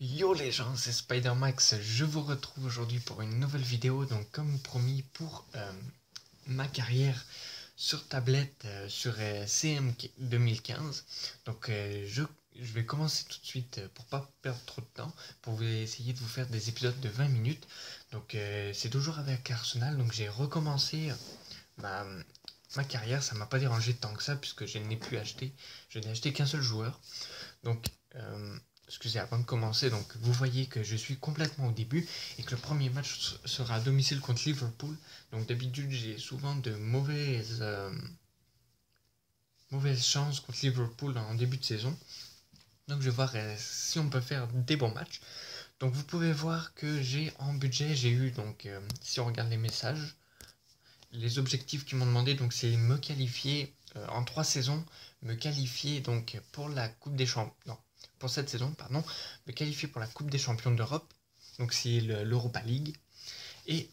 Yo les gens, c'est Spider-Max, je vous retrouve aujourd'hui pour une nouvelle vidéo, donc comme promis pour ma carrière sur tablette sur CM 2015. Donc je vais commencer tout de suite pour pas perdre trop de temps, pour vous essayer de vous faire des épisodes de 20 minutes. Donc c'est toujours avec Arsenal, donc j'ai recommencé ma, ma carrière, ça m'a pas dérangé tant que ça puisque je n'ai plus acheté, je n'ai acheté qu'un seul joueur. Donc excusez, avant de commencer, donc vous voyez que je suis complètement au début et que le premier match sera à domicile contre Liverpool. Donc d'habitude j'ai souvent de mauvaises chances contre Liverpool en début de saison. Donc je vais voir si on peut faire des bons matchs. Donc vous pouvez voir que j'ai en budget, j'ai eu donc si on regarde les messages, les objectifs qu'ils m'ont demandé, donc c'est me qualifier en 3 saisons, me qualifier donc pour la Coupe des Champions. Non, pour cette saison, pardon, me qualifier pour la Coupe des Champions d'Europe, donc c'est l'Europa League, et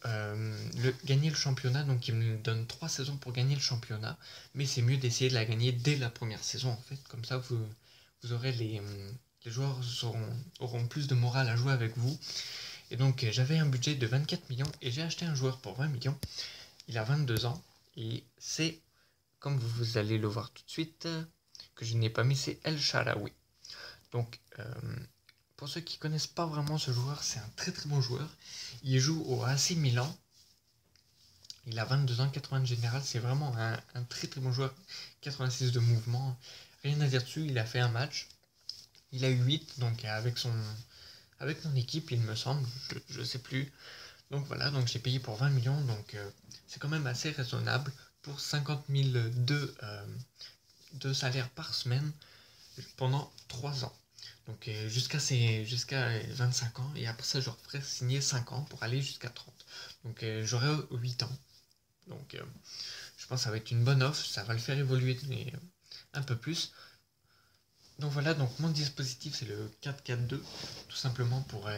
gagner le championnat, donc il me donne 3 saisons pour gagner le championnat, mais c'est mieux d'essayer de la gagner dès la première saison en fait, comme ça vous aurez les joueurs auront plus de morale à jouer avec vous. Et donc j'avais un budget de 24 millions et j'ai acheté un joueur pour 20 millions. Il a 22 ans et c'est, comme vous allez le voir tout de suite, que je n'ai pas mis, c'est El Shaarawy. Donc, pour ceux qui ne connaissent pas vraiment ce joueur, c'est un très très bon joueur. Il joue au AC Milan. Il a 22 ans, 80 de général. C'est vraiment un très très bon joueur. 86 de mouvement. Rien à dire dessus. Il a fait un match. Il a eu 8. Donc, avec mon équipe, il me semble. Je ne sais plus. Donc voilà, donc j'ai payé pour 20 millions. Donc, c'est quand même assez raisonnable pour 50 000 de salaire par semaine pendant 3 ans. Donc jusqu'à 25 ans, et après ça je leur ferai signer 5 ans pour aller jusqu'à 30. Donc j'aurai 8 ans. Donc je pense que ça va être une bonne offre, ça va le faire évoluer un peu plus. Donc voilà, donc mon dispositif c'est le 4-4-2, tout simplement pour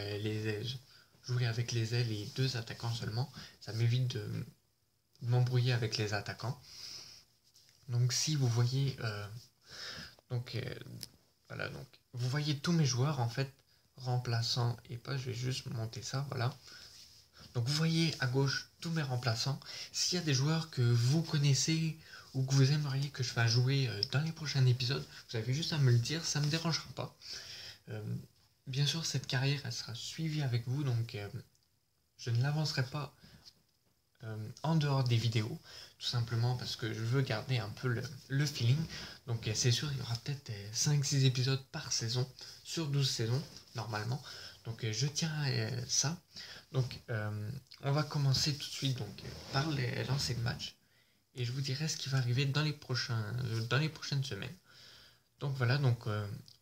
jouer avec les ailes et 2 attaquants seulement. Ça m'évite de m'embrouiller avec les attaquants. Donc si vous voyez donc voilà, donc vous voyez tous mes joueurs en fait remplaçants et pas, je vais juste monter ça, voilà. Donc vous voyez à gauche tous mes remplaçants. S'il y a des joueurs que vous connaissez ou que vous aimeriez que je fasse jouer dans les prochains épisodes, vous avez juste à me le dire, ça ne me dérangera pas. Bien sûr, cette carrière elle sera suivie avec vous, donc je ne l'avancerai pas en dehors des vidéos, tout simplement parce que je veux garder un peu le feeling. Donc c'est sûr, il y aura peut-être 5-6 épisodes par saison, sur 12 saisons, normalement. Donc je tiens à ça. Donc on va commencer tout de suite donc, par les lancers de match. Et je vous dirai ce qui va arriver dans les prochaines semaines. Donc voilà, donc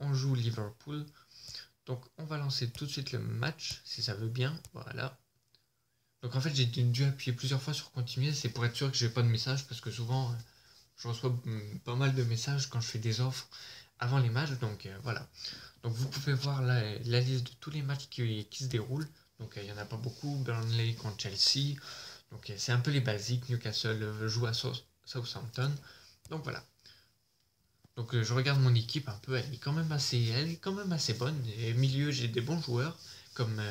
on joue Liverpool. Donc on va lancer tout de suite le match, si ça veut bien. Voilà. Donc en fait j'ai dû appuyer plusieurs fois sur continuer, c'est pour être sûr que j'ai pas de message parce que souvent je reçois pas mal de messages quand je fais des offres avant les matchs, donc voilà. Donc vous pouvez voir la liste de tous les matchs qui se déroulent, donc il n'y en a pas beaucoup, Burnley contre Chelsea, donc c'est un peu les basiques, Newcastle joue à Southampton, donc voilà. Donc je regarde mon équipe un peu, elle est quand même assez bonne, et au milieu j'ai des bons joueurs comme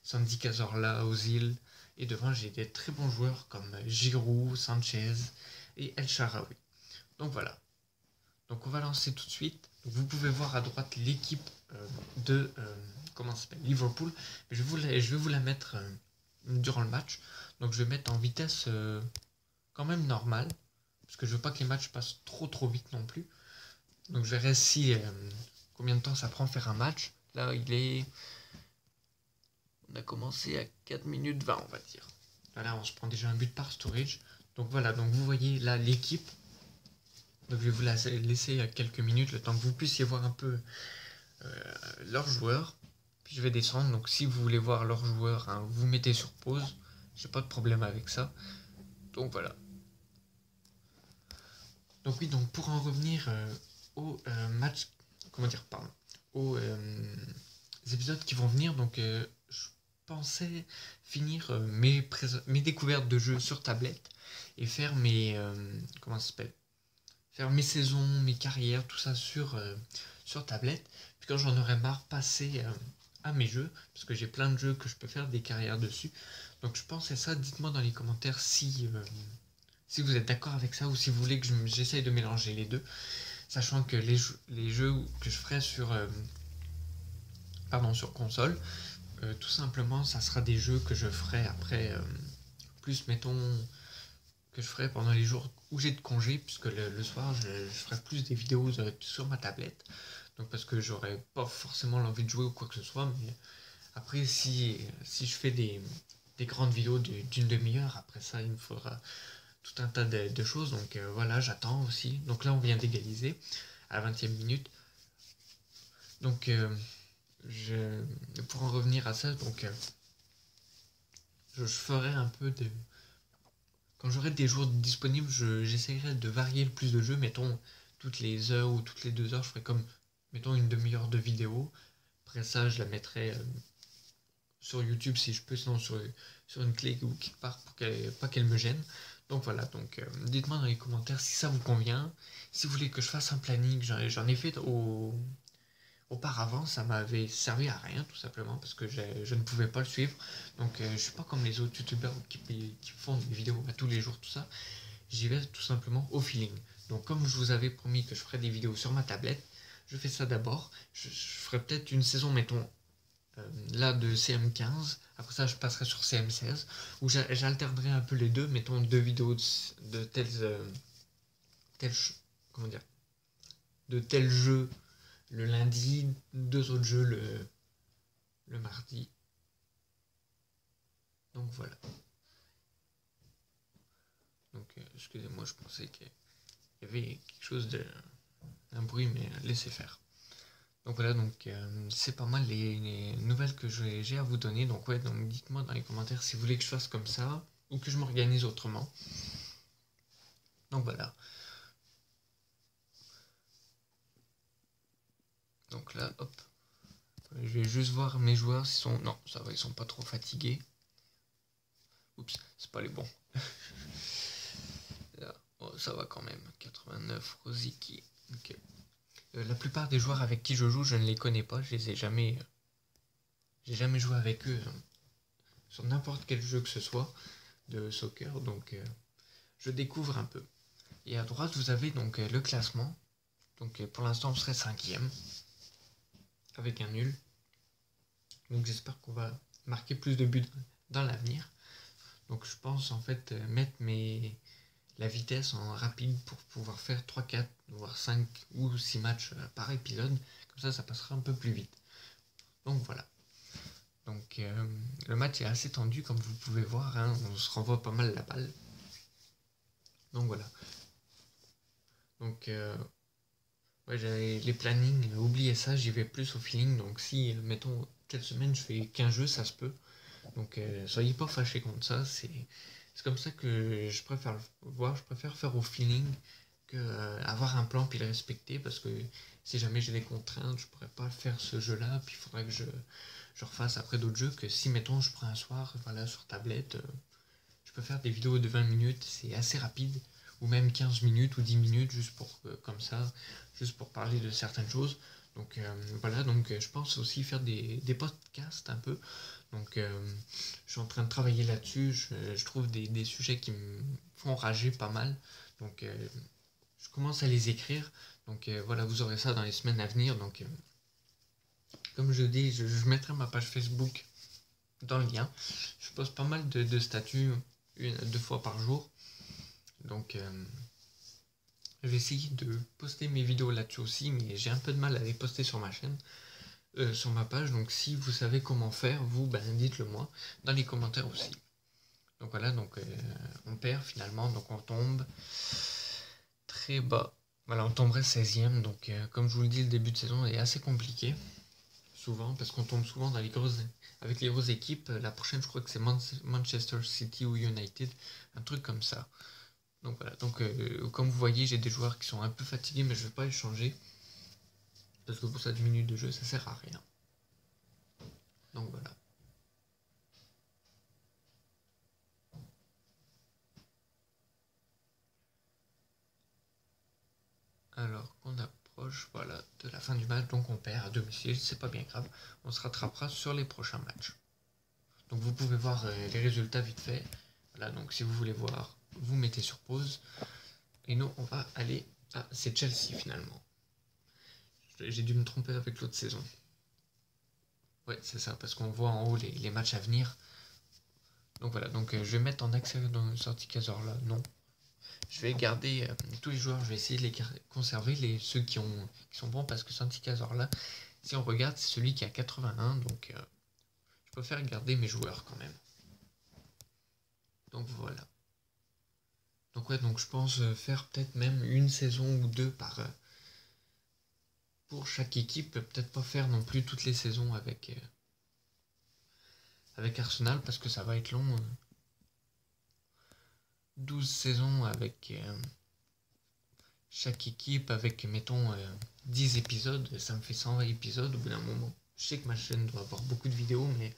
Sandy Cazorla, Ozil, et devant j'ai des très bons joueurs comme Giroud, Sanchez et El Shaarawy. Donc voilà. Donc on va lancer tout de suite. Donc, vous pouvez voir à droite l'équipe de comment ça s'appelle, Liverpool. Mais je vais vous la mettre durant le match. Donc je vais mettre en vitesse quand même normale. Parce que je veux pas que les matchs passent trop vite non plus. Donc je verrai si combien de temps ça prend faire un match. Là on a commencé à 4 minutes 20 on va dire. Voilà, on se prend déjà un but par storage. Donc voilà, donc vous voyez là l'équipe. Donc je vais vous laisser quelques minutes, le temps que vous puissiez voir un peu leurs joueurs. Puis je vais descendre, donc si vous voulez voir leurs joueurs, hein, vous mettez sur pause. J'ai pas de problème avec ça. Donc voilà. Donc oui, donc pour en revenir au match, comment dire, pardon, aux épisodes qui vont venir, donc je pensais finir mes découvertes de jeux sur tablette et faire comment ça s'appelle, faire mes saisons, mes carrières, tout ça sur tablette. Puis quand j'en aurais marre, passer à mes jeux, parce que j'ai plein de jeux que je peux faire des carrières dessus. Donc je pense à ça, dites-moi dans les commentaires si vous êtes d'accord avec ça ou si vous voulez que j'essaye de mélanger les deux, sachant que les jeux que je ferai sur console, tout simplement ça sera des jeux que je ferai après, plus mettons que je ferai pendant les jours où j'ai de congé, puisque le soir je ferai plus des vidéos sur ma tablette, donc parce que j'aurais pas forcément l'envie de jouer ou quoi que ce soit, mais après si je fais des grandes vidéos d'une demi-heure, après ça il me faudra tout un tas de choses, donc voilà, j'attends aussi. Donc là on vient d'égaliser à la 20e minute, donc pour en revenir à ça, donc je ferai un peu de... Quand j'aurai des jours disponibles, j'essaierai de varier le plus de jeux, mettons toutes les heures ou toutes les 2 heures, je ferai comme, mettons, une demi-heure de vidéo. Après ça, je la mettrai sur YouTube si je peux, sinon sur une clé ou quelque part pour pas qu'elle me gêne. Donc voilà, donc dites-moi dans les commentaires si ça vous convient, si vous voulez que je fasse un planning, j'en ai fait auparavant, ça m'avait servi à rien tout simplement parce que je ne pouvais pas le suivre. Donc je suis pas comme les autres youtubeurs qui font des vidéos à tous les jours, tout ça. J'y vais tout simplement au feeling. Donc comme je vous avais promis que je ferais des vidéos sur ma tablette, je fais ça d'abord. Je ferai peut-être une saison, mettons, là de CM15. Après ça, je passerai sur CM16 où j'alternerai un peu les deux, mettons deux vidéos de tels, comment dire, de tels jeux le lundi, deux autres jeux le mardi. Donc voilà. Donc excusez-moi, je pensais qu'il y avait quelque chose un bruit, mais laissez faire. Donc voilà, donc c'est pas mal les nouvelles que j'ai à vous donner. Donc ouais, donc dites-moi dans les commentaires si vous voulez que je fasse comme ça ou que je m'organise autrement. Donc voilà. Donc là, hop. Je vais juste voir mes joueurs s'ils sont... Non, ça va, ils sont pas trop fatigués. Oups, c'est pas les bons. Là, oh, ça va quand même. 89, Rosicky. Ok. La plupart des joueurs avec qui je joue, je ne les connais pas. Je les ai jamais... J'ai jamais joué avec eux sur n'importe quel jeu que ce soit de soccer. Donc je découvre un peu. Et à droite, vous avez donc le classement. Donc pour l'instant, on serait 5e. Avec un nul. Donc j'espère qu'on va marquer plus de buts dans l'avenir. Donc je pense en fait mettre la vitesse en rapide pour pouvoir faire 3, 4, voire 5 ou 6 matchs par épisode. Comme ça passera un peu plus vite. Donc voilà. Donc le match est assez tendu comme vous pouvez voir. Hein, on se renvoie pas mal la balle. Donc voilà. Donc ouais, j'avais les plannings, oubliez ça, j'y vais plus au feeling. Donc si, mettons, telle semaine je fais 15 jeux, ça se peut. Donc soyez pas fâchés contre ça. C'est comme ça que je préfère voir, je préfère faire au feeling que avoir un plan puis le respecter, parce que si jamais j'ai des contraintes, je pourrais pas faire ce jeu-là, puis il faudrait que je refasse après d'autres jeux, que si mettons je prends un soir, voilà, sur tablette, je peux faire des vidéos de 20 minutes, c'est assez rapide, ou même 15 minutes ou 10 minutes, juste pour comme ça, juste pour parler de certaines choses. Donc voilà, donc je pense aussi faire des podcasts un peu. Donc je suis en train de travailler là-dessus, je trouve des sujets qui me font rager pas mal. Donc je commence à les écrire. Donc voilà, vous aurez ça dans les semaines à venir. Donc comme je dis, je mettrai ma page Facebook dans le lien. Je poste pas mal de statuts, 1 à 2 fois par jour. Donc je vais essayer de poster mes vidéos là-dessus aussi, mais j'ai un peu de mal à les poster sur ma chaîne, sur ma page. Donc si vous savez comment faire, vous, dites-le moi dans les commentaires aussi. Donc voilà, donc on perd finalement, donc on tombe très bas. Voilà, on tomberait 16e. Donc comme je vous le dis, le début de saison est assez compliqué. Souvent, parce qu'on tombe souvent avec les grosses équipes. La prochaine, je crois que c'est Manchester City ou United, un truc comme ça. Donc voilà, donc comme vous voyez, j'ai des joueurs qui sont un peu fatigués, mais je ne vais pas les changer. Parce que pour ça, 10 minutes de jeu, ça sert à rien. Donc voilà. Alors qu'on approche, voilà, de la fin fin du match, donc on perd à domicile, c'est pas bien grave, on se rattrapera sur les prochains matchs. Donc vous pouvez voir les résultats vite fait. Voilà, donc si vous voulez voir, vous mettez sur pause. Et nous, on va aller à... C'est Chelsea finalement. J'ai dû me tromper avec l'autre saison. Ouais, c'est ça, parce qu'on voit en haut les matchs à venir. Donc voilà, donc je vais mettre en accès dans une sortie caseur là, non. Je vais garder tous les joueurs, je vais essayer de les conserver, ceux qui sont bons, parce que Santi Cazorla, si on regarde, c'est celui qui a 81, donc je préfère garder mes joueurs quand même. Donc voilà. Donc ouais, donc je pense faire peut-être même une saison ou deux pour chaque équipe, peut-être pas faire non plus toutes les saisons avec Arsenal, parce que ça va être long. 12 saisons avec chaque équipe, avec mettons 10 épisodes, ça me fait 120 épisodes au bout d'un moment. Je sais que ma chaîne doit avoir beaucoup de vidéos, mais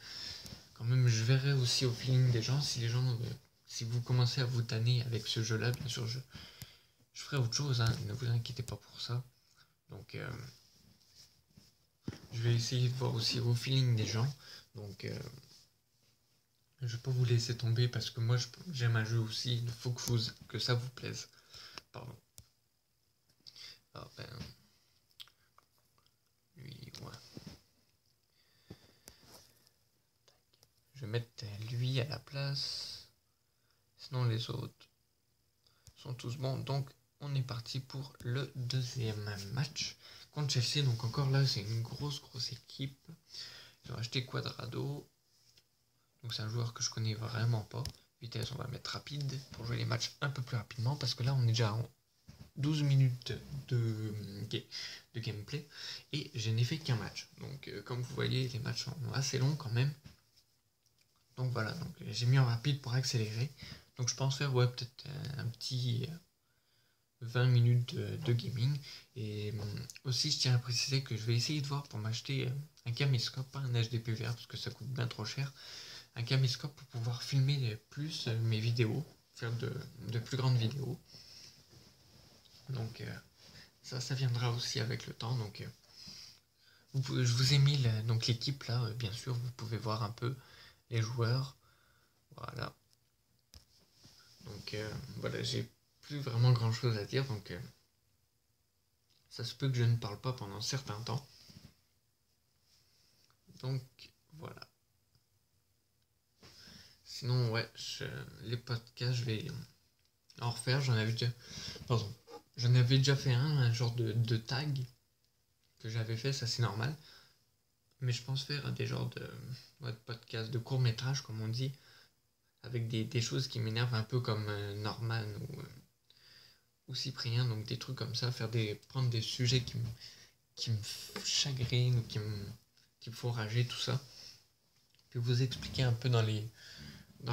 quand même je verrai aussi au feeling des gens. Si les gens, si vous commencez à vous tanner avec ce jeu là, bien sûr je ferai autre chose, hein, ne vous inquiétez pas pour ça. Donc je vais essayer de voir aussi au feeling des gens. Donc je vais pas vous laisser tomber, parce que moi j'aime un jeu aussi, il faut que ça vous plaise. Pardon. Ah ben, lui, ouais. Je vais mettre lui à la place. Sinon les autres sont tous bons. Donc on est parti pour le deuxième match contre Chelsea. Donc encore là, c'est une grosse équipe. Ils ont acheté Quadrado. Donc c'est un joueur que je connais vraiment pas. Vitesse, on va mettre rapide pour jouer les matchs un peu plus rapidement, parce que là on est déjà en 12 minutes de gameplay et je n'ai fait qu'un match. Donc comme vous voyez, les matchs sont assez longs quand même. Donc voilà, donc j'ai mis en rapide pour accélérer. Donc je pense faire peut-être un petit 20 minutes de gaming. Et aussi je tiens à préciser que je vais essayer de voir pour m'acheter un caméscope, pas un HDPVR parce que ça coûte bien trop cher. Un caméscope pour pouvoir filmer plus mes vidéos, faire de plus grandes vidéos. Donc ça viendra aussi avec le temps. Donc je vous ai mis donc l'équipe là, bien sûr, vous pouvez voir un peu les joueurs. Voilà. Donc voilà, j'ai plus vraiment grand chose à dire, donc ça se peut que je ne parle pas pendant un certain temps. Donc voilà. Sinon ouais, les podcasts, je vais en refaire. J'en avais déjà fait un genre de tag que j'avais fait, ça c'est normal. Mais je pense faire des genres de podcasts, de courts-métrages comme on dit, avec des choses qui m'énervent un peu comme Norman ou Cyprien, donc des trucs comme ça, prendre des sujets qui me chagrinent ou qui me font rager, tout ça, puis vous expliquer un peu dans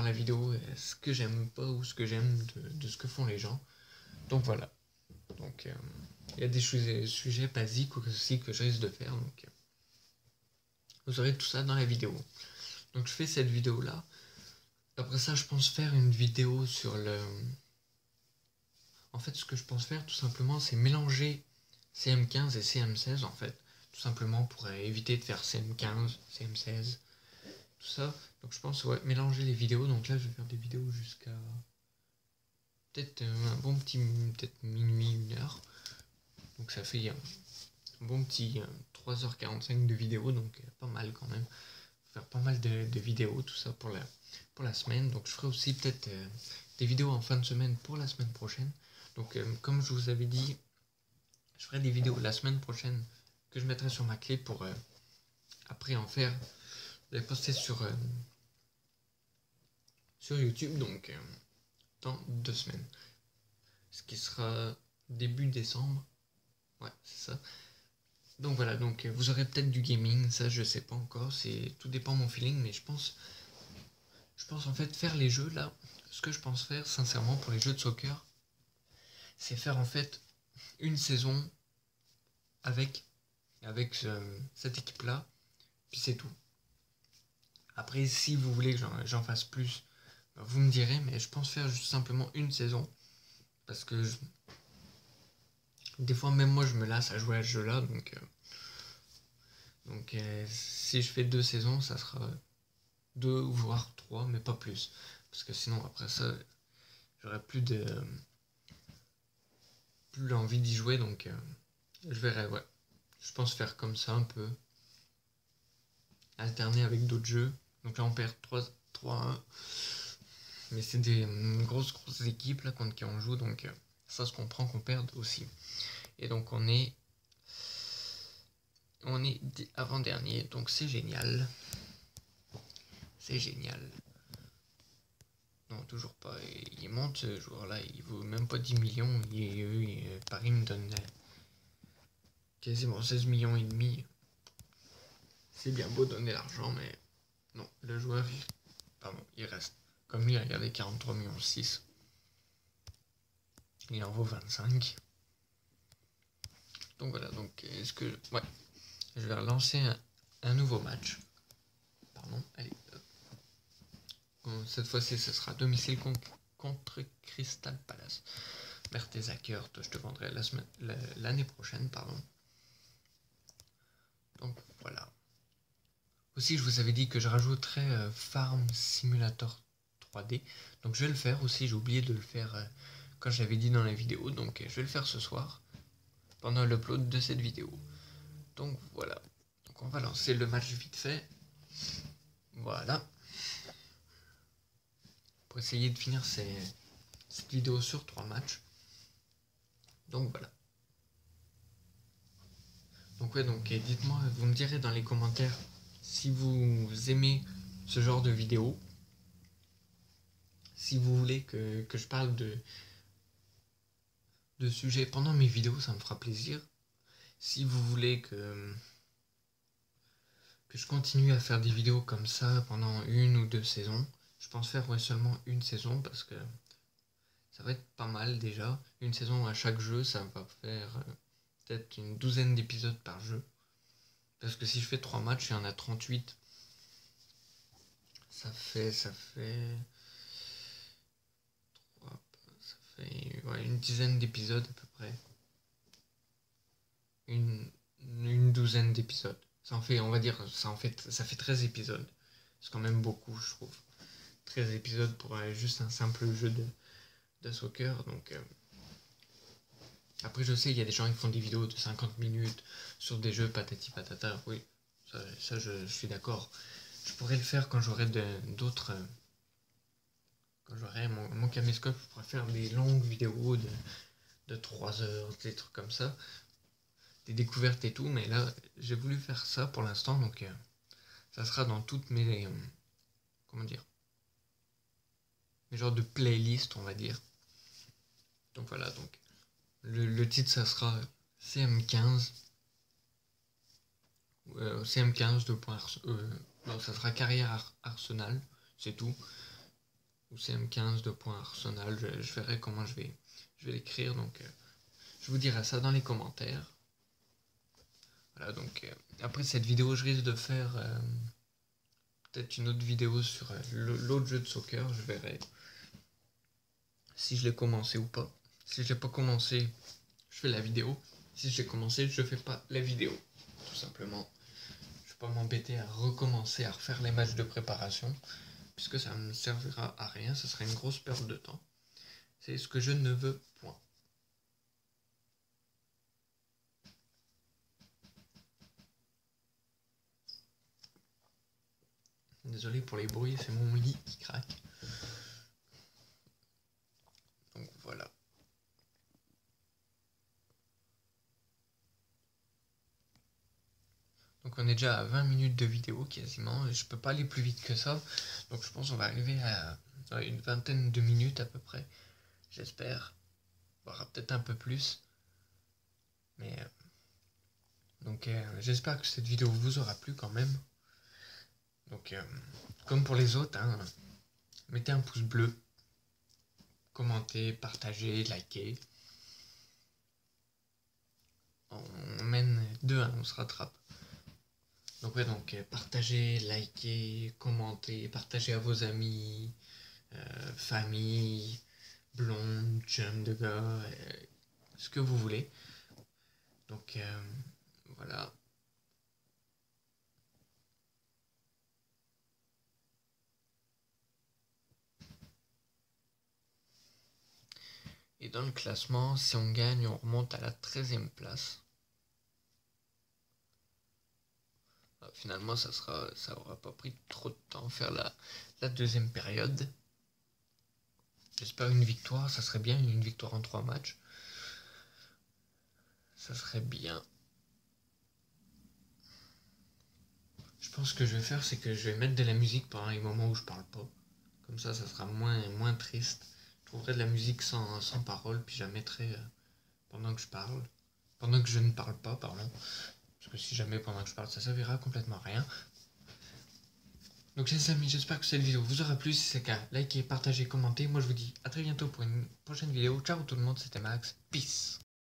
la vidéo ce que j'aime pas ou ce que j'aime de ce que font les gens. Donc voilà, donc il y a des sujets basiques aussi que je risque de faire, donc vous aurez tout ça dans la vidéo. Donc je fais cette vidéo là. Après ça, je pense faire une vidéo sur le... En fait, ce que je pense faire, tout simplement, c'est mélanger CM15 et CM16, en fait. Tout simplement pour éviter de faire CM15, CM16, tout ça. Donc je pense, mélanger les vidéos. Donc là, je vais faire des vidéos jusqu'à... peut-être un bon petit... peut-être minuit, 1h. Donc ça fait un bon petit 3h45 de vidéo, donc pas mal quand même. Faire pas mal de vidéos, tout ça pour la semaine. Donc je ferai aussi peut-être des vidéos en fin de semaine pour la semaine prochaine. Donc comme je vous avais dit, je ferai des vidéos la semaine prochaine que je mettrai sur ma clé pour après en faire, les poster sur YouTube, donc dans 2 semaines. Ce qui sera début décembre. Ouais, c'est ça. Donc voilà, donc vous aurez peut-être du gaming, ça je sais pas encore, tout dépend de mon feeling, mais je pense en fait faire les jeux là, ce que je pense faire sincèrement pour les jeux de soccer, c'est faire en fait une saison avec cette équipe là, puis c'est tout. Après si vous voulez que j'en fasse plus, vous me direz, mais je pense faire juste simplement une saison, parce que des fois même moi je me lasse à jouer à ce jeu là, donc Donc si je fais 2 saisons, ça sera 2 voire 3, mais pas plus. Parce que sinon après ça, j'aurais plus l'envie d'y jouer, donc je verrai, ouais. Je pense faire comme ça un peu. Alterner avec d'autres jeux. Donc là on perd 3-1. Mais c'est des grosses équipes là contre qui on joue, donc ça se comprend qu'on perde aussi. Et donc on est avant-dernier, donc c'est génial. C'est génial. Non, toujours pas. Il monte ce joueur-là, il vaut même pas 10 millions. Paris me donne quasiment 16 millions et demi. C'est bien beau donner l'argent, mais non, le joueur, il reste. Comme lui, regardez, 43 millions 6. Il en vaut 25. Donc voilà, donc est-ce que... Ouais, je vais relancer un nouveau match. Pardon, allez. Cette fois-ci, ce sera domicile contre Crystal Palace. Mertesacker, je te vendrai l'année prochaine, pardon. Donc voilà. Aussi, je vous avais dit que je rajouterais Farm Simulator 3D. Donc je vais le faire aussi, j'ai oublié de le faire quand j'avais dit dans la vidéo. Donc je vais le faire ce soir, pendant l'upload de cette vidéo. Donc voilà. Donc on va lancer le match vite fait. Voilà. Pour essayer de finir cette vidéo sur 3 matchs. Donc voilà. Donc ouais, donc dites-moi, vous me direz dans les commentaires si vous aimez ce genre de vidéo. Si vous voulez que je parle de sujets pendant mes vidéos, ça me fera plaisir. Si vous voulez que je continue à faire des vidéos comme ça pendant 1 ou 2 saisons, je pense faire seulement une saison parce que ça va être pas mal déjà. Une saison à chaque jeu, ça va faire peut-être une douzaine d'épisodes par jeu. Parce que si je fais 3 matchs, il y en a 38. Ça fait une dizaine d'épisodes à peu près. Une douzaine d'épisodes. Ça en fait, on va dire, ça fait 13 épisodes. C'est quand même beaucoup, je trouve. 13 épisodes pour juste un simple jeu de soccer. Donc, après, je sais, il y a des gens qui font des vidéos de 50 minutes sur des jeux patati patata. Oui, ça je suis d'accord. Je pourrais le faire quand j'aurai d'autres... quand j'aurai mon caméscope, je pourrais faire des longues vidéos de 3 heures, des trucs comme ça. Des découvertes et tout, mais là, j'ai voulu faire ça pour l'instant, donc ça sera dans toutes mes... comment dire, mes genres de playlists, on va dire. Donc voilà, donc le titre, ça sera CM15. CM15 de point... non, ça sera carrière Arsenal, c'est tout. Ou CM15 de point Arsenal, je verrai comment je vais l'écrire, donc je vous dirai ça dans les commentaires. Voilà, donc après cette vidéo, je risque de faire peut-être une autre vidéo sur l'autre jeu de soccer, je verrai si je l'ai commencé ou pas. Si je l'ai pas commencé, je fais la vidéo. Si je l'ai commencé, je fais pas la vidéo. Tout simplement. Je vais pas m'embêter à recommencer à refaire les matchs de préparation, puisque ça ne me servira à rien, ça serait une grosse perte de temps. C'est ce que je ne veux point. Désolé pour les bruits, c'est mon lit qui craque. Donc voilà. Donc on est déjà à 20 minutes de vidéo quasiment, et je peux pas aller plus vite que ça. Donc je pense qu'on va arriver à une vingtaine de minutes à peu près. J'espère. Voire peut-être un peu plus. Mais donc j'espère que cette vidéo vous aura plu quand même. Donc comme pour les autres, hein, mettez un pouce bleu, commentez, partagez, likez. On mène 2-1, on se rattrape. Donc ouais, donc partagez, likez, commentez, partagez à vos amis, famille, blonde, jeune de gars, ce que vous voulez. Donc voilà. dans le classement, si on gagne, on remonte à la 13e place. Finalement, ça aura pas pris trop de temps faire la deuxième période. J'espère une victoire, ça serait bien, une victoire en 3 matchs. Ça serait bien. Je pense que je vais faire, c'est que je vais mettre de la musique pendant les moments où je parle pas. Comme ça sera moins triste. Je trouverai de la musique sans parole, puis je la mettrai pendant que je parle. Pendant que je ne parle pas, pardon. Parce que si jamais pendant que je parle, ça servira complètement à rien. Donc les amis, j'espère que cette vidéo vous aura plu. Si c'est le cas, likez, partagez, commentez. Moi je vous dis à très bientôt pour une prochaine vidéo. Ciao tout le monde, c'était Max. Peace.